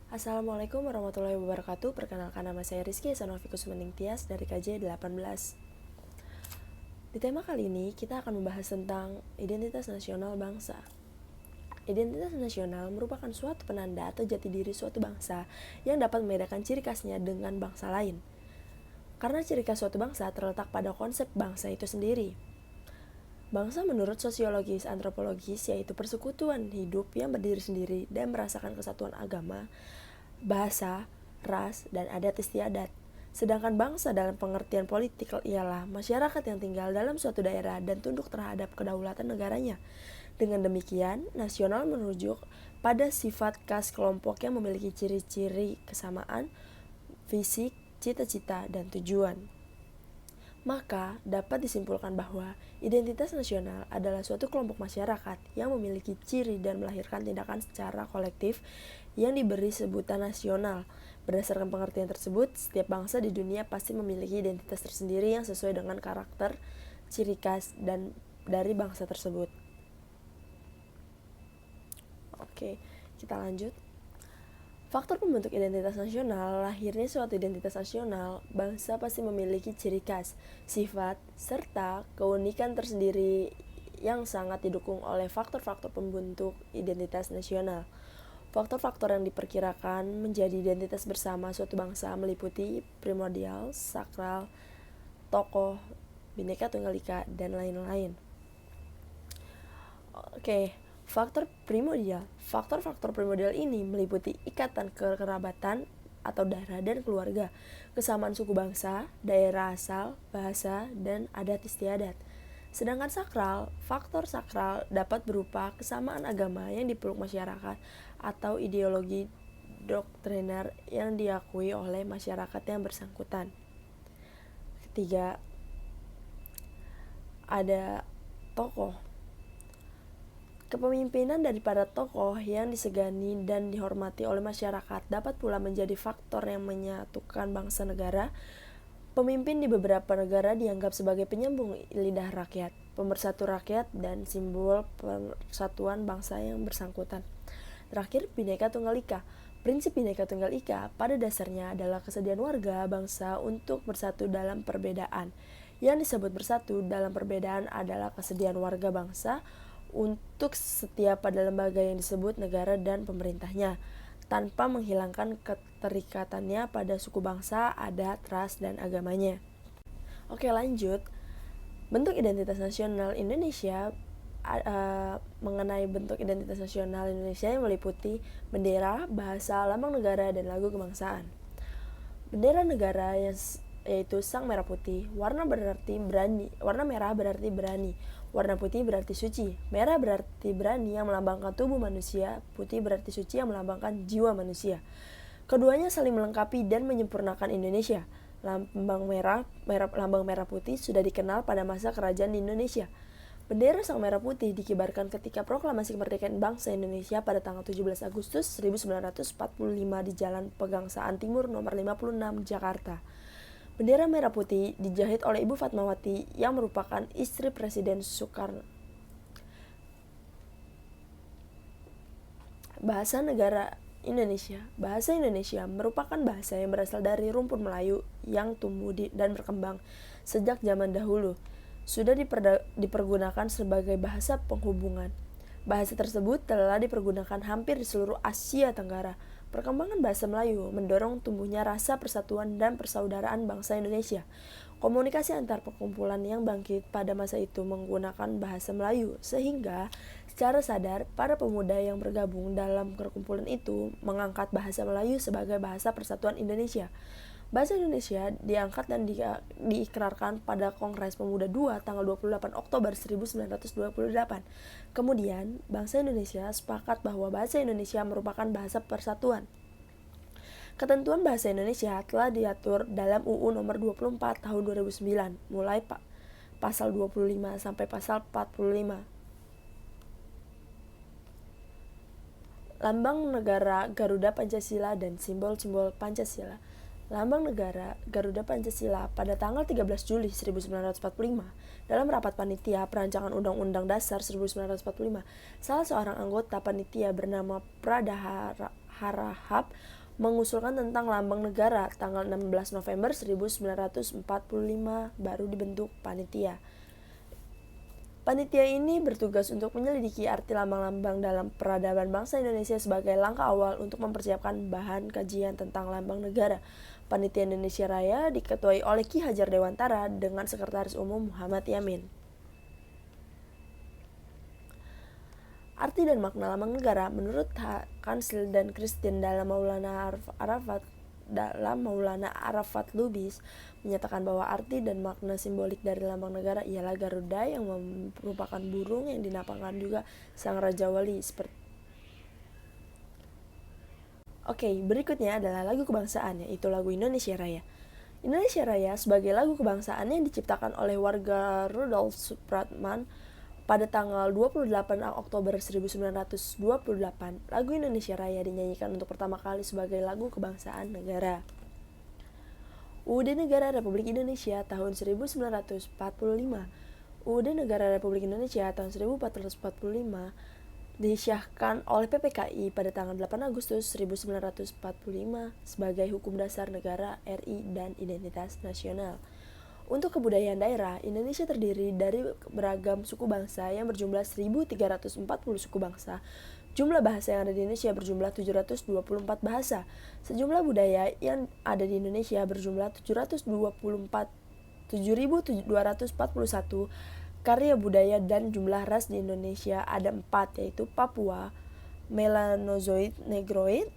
Assalamualaikum warahmatullahi wabarakatuh. Perkenalkan, nama saya Rizky Esanovikus Mending Tias dari KJ18. Di tema kali ini kita akan membahas tentang identitas nasional bangsa. Identitas nasional merupakan suatu penanda atau jati diri suatu bangsa yang dapat membedakan ciri khasnya dengan bangsa lain. Karena ciri khas suatu bangsa terletak pada konsep bangsa itu sendiri. Bangsa menurut sosiologis antropologis yaitu persekutuan hidup yang berdiri sendiri dan merasakan kesatuan agama, bahasa, ras, dan adat istiadat. Sedangkan bangsa dalam pengertian politik ialah masyarakat yang tinggal dalam suatu daerah dan tunduk terhadap kedaulatan negaranya. Dengan demikian, nasional merujuk pada sifat khas kelompok yang memiliki ciri-ciri kesamaan, fisik, cita-cita, dan tujuan. Maka dapat disimpulkan bahwa identitas nasional adalah suatu kelompok masyarakat yang memiliki ciri dan melahirkan tindakan secara kolektif yang diberi sebutan nasional. Berdasarkan pengertian tersebut, setiap bangsa di dunia pasti memiliki identitas tersendiri yang sesuai dengan karakter, ciri khas, dan dari bangsa tersebut. Oke, kita lanjut. Faktor pembentuk identitas nasional. Lahirnya suatu identitas nasional, bangsa pasti memiliki ciri khas, sifat, serta keunikan tersendiri yang sangat didukung oleh faktor-faktor pembentuk identitas nasional. Faktor-faktor yang diperkirakan menjadi identitas bersama suatu bangsa meliputi primordial, sakral, tokoh, Bhinneka Tunggal Ika, dan lain-lain. Oke, faktor primordial. Faktor-faktor primordial ini meliputi ikatan kekerabatan atau darah dan keluarga, kesamaan suku bangsa, daerah asal, bahasa, dan adat istiadat. Sedangkan sakral, faktor sakral dapat berupa kesamaan agama yang dipeluk masyarakat atau ideologi doktriner yang diakui oleh masyarakat yang bersangkutan. Ketiga, ada tokoh. Kepemimpinan daripada tokoh yang disegani dan dihormati oleh masyarakat dapat pula menjadi faktor yang menyatukan bangsa negara. Pemimpin di beberapa negara dianggap sebagai penyambung lidah rakyat, pemersatu rakyat, dan simbol persatuan bangsa yang bersangkutan. Terakhir, Bhinneka Tunggal Ika. Prinsip Bhinneka Tunggal Ika pada dasarnya adalah kesediaan warga bangsa untuk bersatu dalam perbedaan. Yang disebut bersatu dalam perbedaan adalah kesediaan warga bangsa untuk setia pada lembaga yang disebut negara dan pemerintahnya, tanpa menghilangkan keterikatannya pada suku bangsa, adat, ras, dan agamanya. Oke, lanjut. Bentuk identitas nasional Indonesia. Mengenai bentuk identitas nasional Indonesia yang meliputi bendera, bahasa, lambang negara, dan lagu kebangsaan. Bendera negara yaitu sang merah putih. Warna merah berarti berani. Warna putih berarti suci. Merah berarti berani yang melambangkan tubuh manusia. Putih berarti suci yang melambangkan jiwa manusia. Keduanya saling melengkapi dan menyempurnakan Indonesia. Lambang merah putih sudah dikenal pada masa kerajaan di Indonesia. Bendera sang merah putih dikibarkan ketika proklamasi kemerdekaan bangsa Indonesia pada tanggal 17 Agustus 1945 di Jalan Pegangsaan Timur nomor 56 Jakarta. Bendera merah putih dijahit oleh Ibu Fatmawati yang merupakan istri Presiden Soekarno. Bahasa negara Indonesia. Bahasa Indonesia merupakan bahasa yang berasal dari rumpun Melayu yang tumbuh dan berkembang sejak zaman dahulu. Sudah dipergunakan sebagai bahasa penghubungan. Bahasa tersebut telah dipergunakan hampir di seluruh Asia Tenggara. Perkembangan bahasa Melayu mendorong tumbuhnya rasa persatuan dan persaudaraan bangsa Indonesia. Komunikasi antar perkumpulan yang bangkit pada masa itu menggunakan bahasa Melayu, sehingga secara sadar para pemuda yang bergabung dalam perkumpulan itu mengangkat bahasa Melayu sebagai bahasa persatuan Indonesia. Bahasa Indonesia diangkat dan diikrarkan pada Kongres Pemuda II tanggal 28 Oktober 1928. Kemudian, bangsa Indonesia sepakat bahwa bahasa Indonesia merupakan bahasa persatuan. Ketentuan bahasa Indonesia telah diatur dalam UU nomor 24 tahun 2009, mulai pasal 25 sampai pasal 45. Lambang negara Garuda Pancasila dan simbol-simbol Pancasila. Lambang negara Garuda Pancasila pada tanggal 13 Juli 1945 dalam rapat panitia perancangan Undang-Undang Dasar 1945. Salah seorang anggota panitia bernama Pradahara Harahap mengusulkan tentang lambang negara. Tanggal 16 November 1945 baru dibentuk panitia. Panitia ini bertugas untuk menyelidiki arti lambang-lambang dalam peradaban bangsa Indonesia sebagai langkah awal untuk mempersiapkan bahan kajian tentang lambang negara. Panitia Indonesia Raya diketuai oleh Ki Hajar Dewantara dengan Sekretaris Umum Muhammad Yamin. Arti dan makna lambang negara menurut Kansel dan Christine dalam Maulana Arafat Lubis menyatakan bahwa arti dan makna simbolik dari lambang negara ialah Garuda yang merupakan burung yang dinampakkan juga sang Raja Wali. Berikutnya adalah lagu kebangsaan, yaitu lagu Indonesia Raya. Indonesia Raya sebagai lagu kebangsaan yang diciptakan oleh warga Rudolf Supratman pada tanggal 28 Oktober 1928, lagu Indonesia Raya dinyanyikan untuk pertama kali sebagai lagu kebangsaan negara. UUD Negara Republik Indonesia tahun 1945. UUD Negara Republik Indonesia tahun 1445 disahkan oleh PPKI pada tanggal 8 Agustus 1945 sebagai hukum dasar negara RI dan identitas nasional. Untuk kebudayaan daerah, Indonesia terdiri dari beragam suku bangsa yang berjumlah 1.340 suku bangsa. Jumlah bahasa yang ada di Indonesia berjumlah 724 bahasa. Sejumlah budaya yang ada di Indonesia berjumlah 7.241 karya budaya, dan jumlah ras di Indonesia ada 4, yaitu Papua, Melanozoid, Negroid,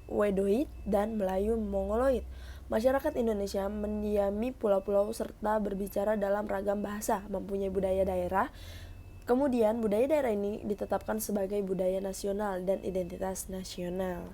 Wedoid, dan Melayu Mongoloid. Masyarakat Indonesia mendiami pulau-pulau serta berbicara dalam ragam bahasa, mempunyai budaya daerah. Kemudian budaya daerah ini ditetapkan sebagai budaya nasional dan identitas nasional.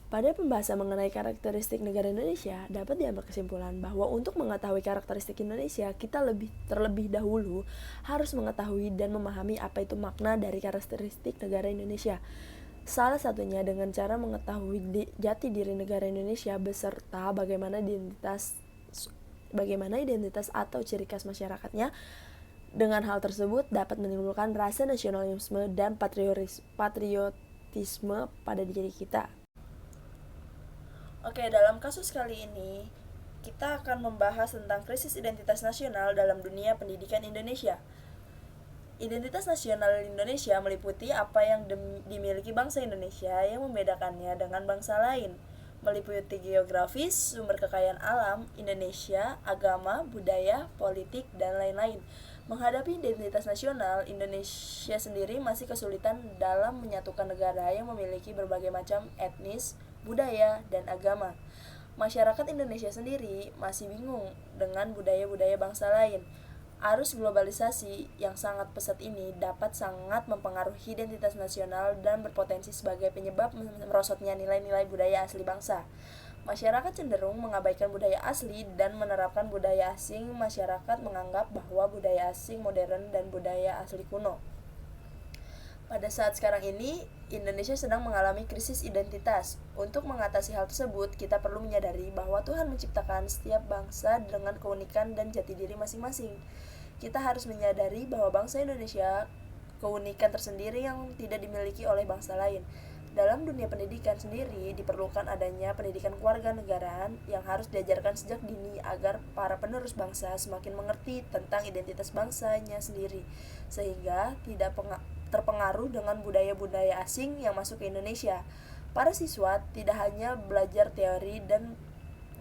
Pada pembahasan mengenai karakteristik negara Indonesia, dapat diambil kesimpulan bahwa untuk mengetahui karakteristik Indonesia, kita terlebih dahulu harus mengetahui dan memahami apa itu makna dari karakteristik negara Indonesia. Salah satunya dengan cara mengetahui jati diri negara Indonesia beserta bagaimana identitas atau ciri khas masyarakatnya. Dengan hal tersebut dapat menimbulkan rasa nasionalisme dan patriotisme pada diri kita. Dalam kasus kali ini kita akan membahas tentang krisis identitas nasional dalam dunia pendidikan Indonesia. Identitas nasional Indonesia meliputi apa yang dimiliki bangsa Indonesia yang membedakannya dengan bangsa lain, meliputi geografis, sumber kekayaan alam Indonesia, agama, budaya, politik, dan lain-lain. Menghadapi identitas nasional, Indonesia sendiri masih kesulitan dalam menyatukan negara yang memiliki berbagai macam etnis, budaya, dan agama. Masyarakat Indonesia sendiri masih bingung dengan budaya-budaya bangsa lain. Arus globalisasi yang sangat pesat ini dapat sangat mempengaruhi identitas nasional dan berpotensi sebagai penyebab merosotnya nilai-nilai budaya asli bangsa. Masyarakat cenderung mengabaikan budaya asli dan menerapkan budaya asing. Masyarakat menganggap bahwa budaya asing modern dan budaya asli kuno. Pada saat sekarang ini, Indonesia sedang mengalami krisis identitas. Untuk mengatasi hal tersebut, kita perlu menyadari bahwa Tuhan menciptakan setiap bangsa dengan keunikan dan jati diri masing-masing. Kita harus menyadari bahwa bangsa Indonesia keunikan tersendiri yang tidak dimiliki oleh bangsa lain. Dalam dunia pendidikan sendiri, diperlukan adanya pendidikan kewarganegaraan yang harus diajarkan sejak dini agar para penerus bangsa semakin mengerti tentang identitas bangsanya sendiri, sehingga tidak terpengaruh dengan budaya-budaya asing yang masuk ke Indonesia. Para siswa tidak hanya belajar teori dan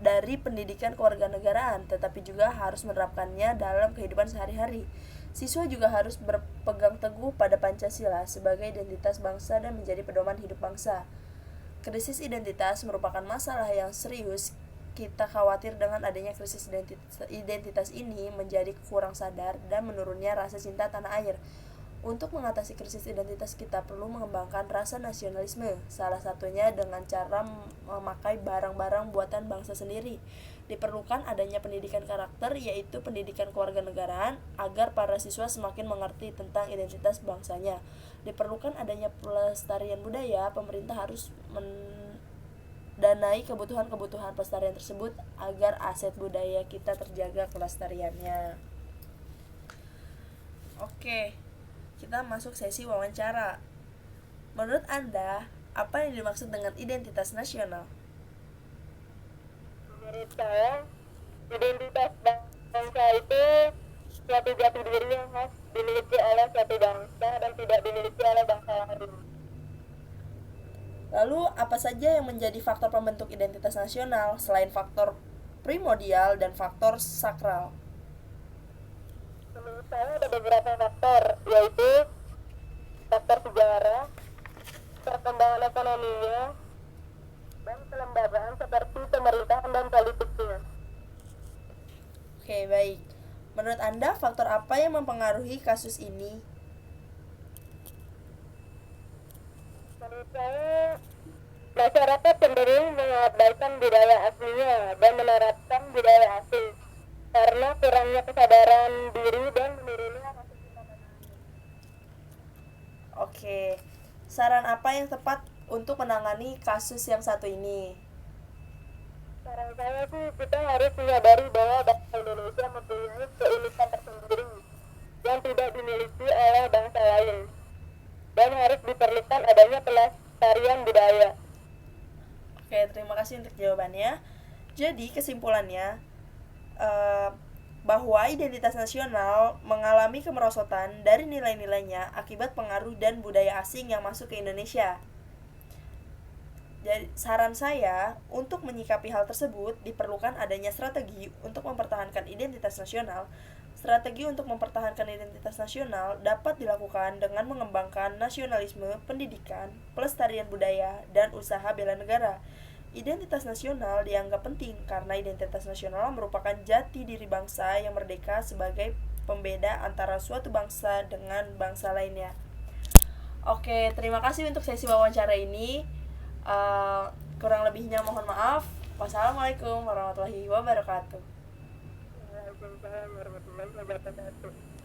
dari pendidikan kewarganegaraan, tetapi juga harus menerapkannya dalam kehidupan sehari-hari. Siswa juga harus berpegang teguh pada Pancasila sebagai identitas bangsa dan menjadi pedoman hidup bangsa. Krisis identitas merupakan masalah yang serius. Kita khawatir dengan adanya krisis identitas ini menjadi kurang sadar dan menurunnya rasa cinta tanah air. Untuk mengatasi krisis identitas, kita perlu mengembangkan rasa nasionalisme, salah satunya dengan cara memakai barang-barang buatan bangsa sendiri. Diperlukan adanya pendidikan karakter, yaitu pendidikan kewarganegaraan, agar para siswa semakin mengerti tentang identitas bangsanya. Diperlukan adanya pelestarian budaya, pemerintah harus mendanai kebutuhan-kebutuhan pelestarian tersebut agar aset budaya kita terjaga kelestariannya. kita masuk sesi wawancara. Menurut Anda, apa yang dimaksud dengan identitas nasional? Menurut saya, identitas bangsa itu suatu jati diri yang khas dimiliki oleh suatu bangsa dan tidak dimiliki oleh bangsa lain. Lalu, apa saja yang menjadi faktor pembentuk identitas nasional selain faktor primordial dan faktor sakral? Menurut saya ada beberapa faktor, yaitu faktor sejarah, perkembangan ekonominya, dan kelembagaan seperti pemerintahan dan politiknya. Oke, baik. Menurut Anda, faktor apa yang mempengaruhi kasus ini? Menurut saya, masyarakat cenderung mengabaikan budaya aslinya dan menerapkan budaya asing karena kurangnya kesadaran diri dan menurunnya rasa cinta tanah air. Oke, saran apa yang tepat untuk menangani kasus yang satu ini? Saran saya sih kita harus menyadari bahwa bangsa Indonesia mempunyai keunikan tersendiri yang tidak dimiliki oleh bangsa lain dan harus diperlukan adanya pelestarian budaya. Oke, terima kasih untuk jawabannya. Jadi, kesimpulannya, eh, bahwa identitas nasional mengalami kemerosotan dari nilai-nilainya akibat pengaruh dan budaya asing yang masuk ke Indonesia. Jadi, saran saya untuk menyikapi hal tersebut diperlukan adanya strategi untuk mempertahankan identitas nasional. Strategi untuk mempertahankan identitas nasional dapat dilakukan dengan mengembangkan nasionalisme, pendidikan, pelestarian budaya, dan usaha bela negara. Identitas nasional dianggap penting karena identitas nasional merupakan jati diri bangsa yang merdeka sebagai pembeda antara suatu bangsa dengan bangsa lainnya. Oke, terima kasih untuk sesi wawancara ini. Kurang lebihnya mohon maaf. Wassalamualaikum warahmatullahi wabarakatuh. Waalaikumsalam warahmatullahi wabarakatuh.